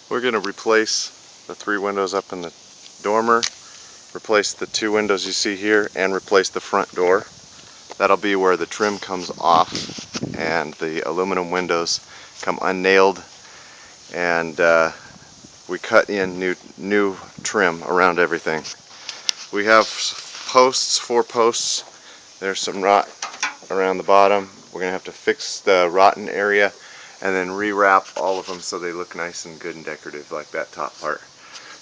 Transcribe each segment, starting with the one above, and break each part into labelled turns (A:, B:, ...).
A: We're going to replace the 3 windows up in the dormer, replace the 2 windows you see here, and replace the front door. That'll be where the trim comes off and the aluminum windows come unnailed, and we cut in new trim around everything. We have posts, 4 posts. There's some rot around the bottom. We're going to have to fix the rotten area and then rewrap all of them so they look nice and good and decorative like that top part.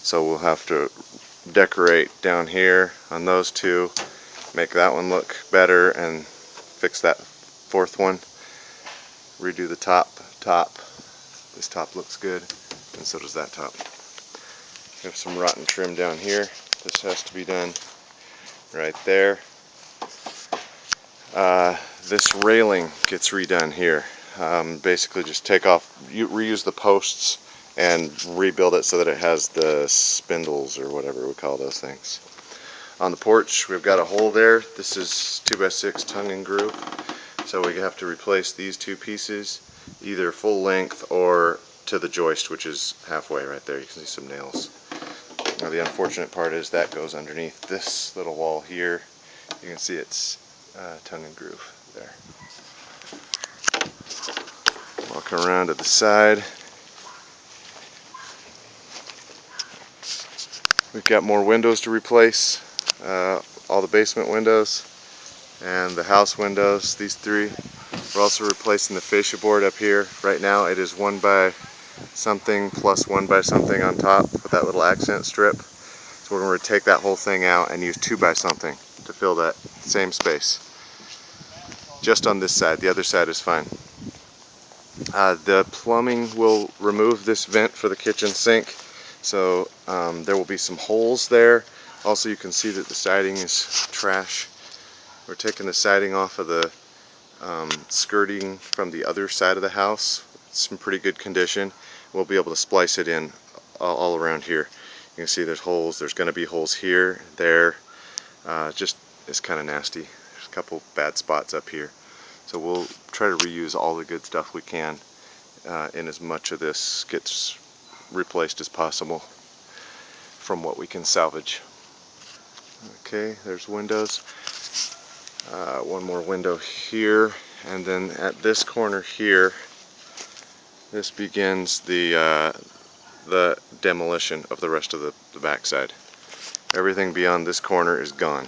A: So we'll have to decorate down here on those 2, make that one look better, and fix that 4th one. Redo the top. This top looks good, and so does that top. We have some rotten trim down here. This has to be done right there. This railing gets redone here. Basically just take off, reuse the posts and rebuild it so that it has the spindles or whatever we call those things. On the porch we've got a hole there. This is 2x6 tongue and groove, so we have to replace these 2 pieces either full length or to the joist, which is halfway right there. You can see some nails. Now the unfortunate part is that goes underneath this little wall here. You can see it's tongue and groove there. Walk around to the side. We've got more windows to replace. All the basement windows and the house windows, these 3. We're also replacing the fascia board up here. Right now it is 1 by something plus 1 by something on top with that little accent strip. So we're going to take that whole thing out and use 2 by something to fill that same space. Just on this side, the other side is fine. The plumbing will remove this vent for the kitchen sink, so there will be some holes there. Also, you can see that the siding is trash. We're taking the siding off of the skirting from the other side of the house. It's in pretty good condition. We'll be able to splice it in all around here. You can see there's holes. There's going to be holes here, there. Just it's kind of nasty. There's a couple bad spots up here. So we'll try to reuse all the good stuff we can, and as much of this gets replaced as possible from what we can salvage. Okay, there's windows. 1 more window here, and then at this corner here, this begins the demolition of the rest of the backside. Everything beyond this corner is gone.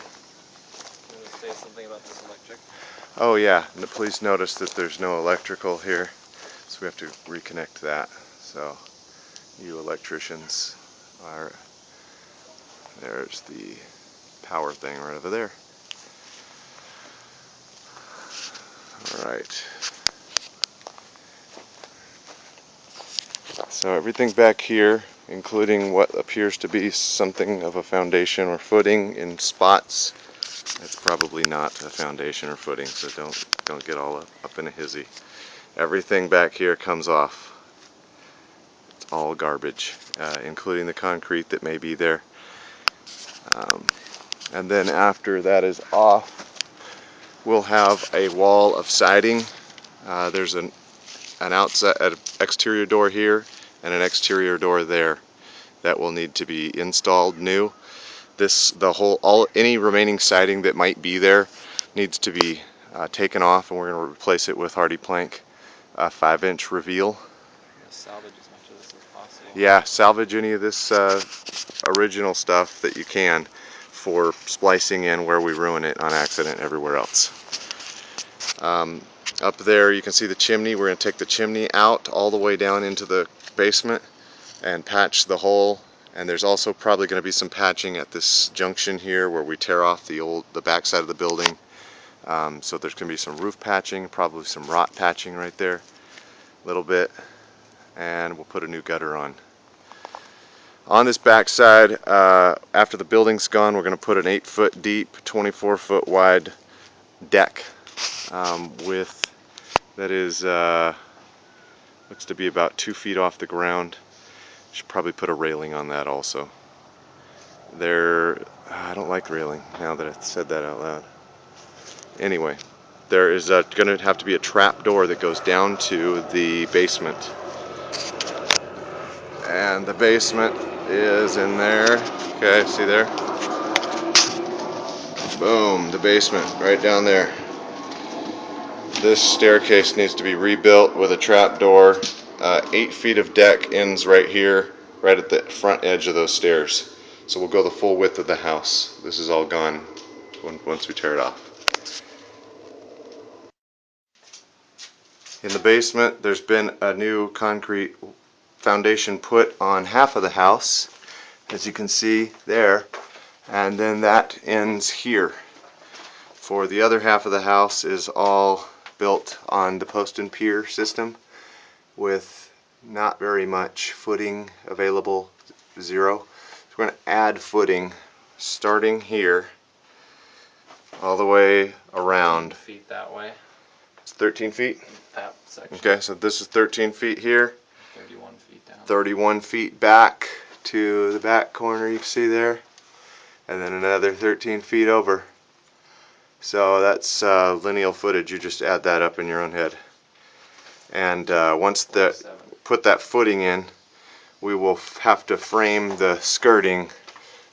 B: Say something about this electric?
A: Oh yeah, please notice that there's no electrical here, so we have to reconnect that. So you electricians are, there's the power thing right over there. Alright. So everything back here, including what appears to be something of a foundation or footing in spots, it's probably not a foundation or footing, so don't get all up in a hizzy. Everything back here comes off. It's all garbage, including the concrete that may be there. And then after that is off, we'll have a wall of siding. There's an exterior door here and an exterior door there that will need to be installed new. Any remaining siding that might be there needs to be taken off, and we're going to replace it with hardy plank, 5-inch reveal.
B: Salvage as much of this as possible.
A: Yeah, salvage any of this original stuff that you can for splicing in where we ruin it on accident everywhere else. Up there you can see the chimney. We're going to take the chimney out all the way down into the basement and patch the hole. And there's also probably going to be some patching at this junction here where we tear off the back side of the building. So there's going to be some roof patching, probably some rot patching right there, a little bit, and we'll put a new gutter on. On this back side, after the building's gone, we're going to put an 8-foot deep, 24-foot wide deck that is looks to be about 2 feet off the ground. Should probably put a railing on that also. I don't like railing now that I said that out loud. Anyway, there is going to have to be a trap door that goes down to the basement. And the basement is in there. Okay, see there? Boom, the basement right down there. This staircase needs to be rebuilt with a trap door. 8 feet of deck ends right here, right at the front edge of those stairs. So we'll go the full width of the house. This is all gone once we tear it off. In the basement, there's been a new concrete foundation put on half of the house, as you can see there, and then that ends here. For the other half of the house is all built on the post and pier system with not very much footing available, 0. So we're going to add footing starting here all the way around.
B: Feet that way.
A: It's 13 feet?
B: That section.
A: Okay, so this is 13 feet here.
B: 31 feet down.
A: 31 feet back to the back corner you can see there. And then another 13 feet over. So that's lineal footage. You just add that up in your own head. And once put that footing in, we will have to frame the skirting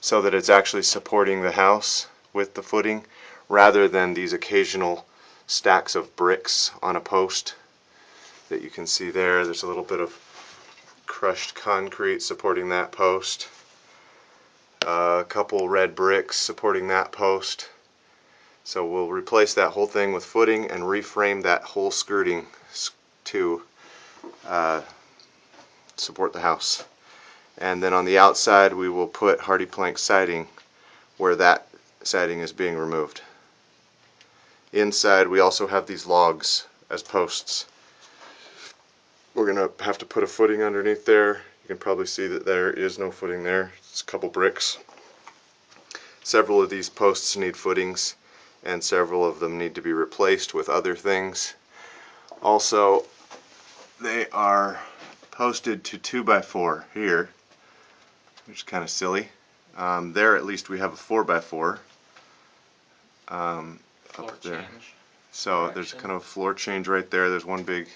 A: so that it's actually supporting the house with the footing, rather than these occasional stacks of bricks on a post that you can see there. There's a little bit of crushed concrete supporting that post, a couple red bricks supporting that post. So we'll replace that whole thing with footing and reframe that whole skirting to support the house. And then on the outside we will put hardy plank siding where that siding is being removed. Inside we also have these logs as posts. We're going to have to put a footing underneath there. You can probably see that there is no footing there. It's a couple bricks. Several of these posts need footings, and several of them need to be replaced with other things. Also, they are posted to 2x4 here, which is kind of silly. There at least we have a 4x4 up there.
B: Change.
A: So there's kind of a floor change right there. There's one big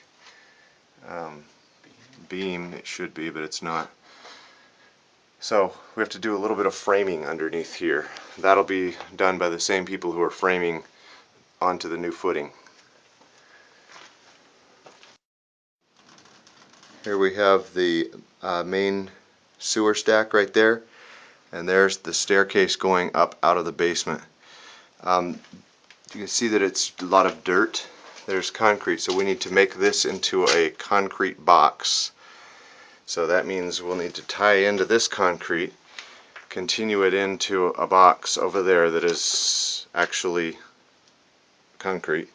A: beam, it should be, but it's not. So we have to do a little bit of framing underneath here. That'll be done by the same people who are framing onto the new footing. Here we have the main sewer stack right there, and there's the staircase going up out of the basement. You can see that it's a lot of dirt. There's concrete, so we need to make this into a concrete box. So that means we'll need to tie into this concrete, continue it into a box over there that is actually concrete,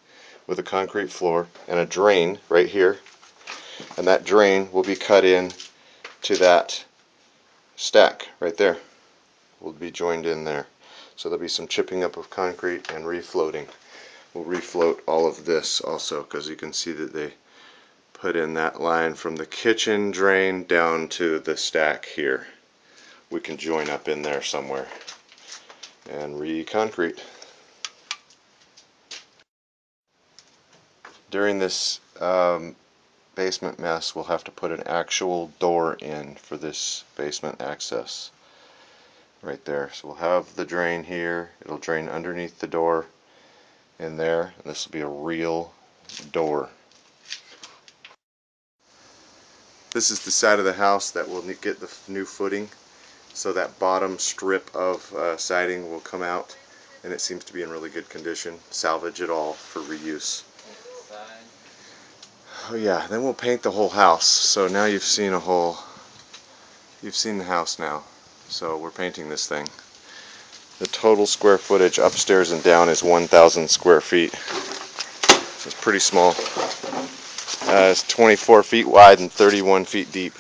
A: with a concrete floor and a drain right here. And that drain will be cut in to that stack right there. Will be joined in there. So there'll be some chipping up of concrete and refloating. We'll refloat all of this also, because you can see that they put in that line from the kitchen drain down to the stack here. We can join up in there somewhere and re-concrete. During this basement mess, we'll have to put an actual door in for this basement access right there. So we'll have the drain here. It'll drain underneath the door in there, and this will be a real door. This is the side of the house that will get the new footing, so that bottom strip of siding will come out, and it seems to be in really good condition. Salvage it all for reuse. Oh yeah, then we'll paint the whole house. So now you've seen the house now. So we're painting this thing. The total square footage upstairs and down is 1,000 square feet. So it's pretty small. It's 24 feet wide and 31 feet deep.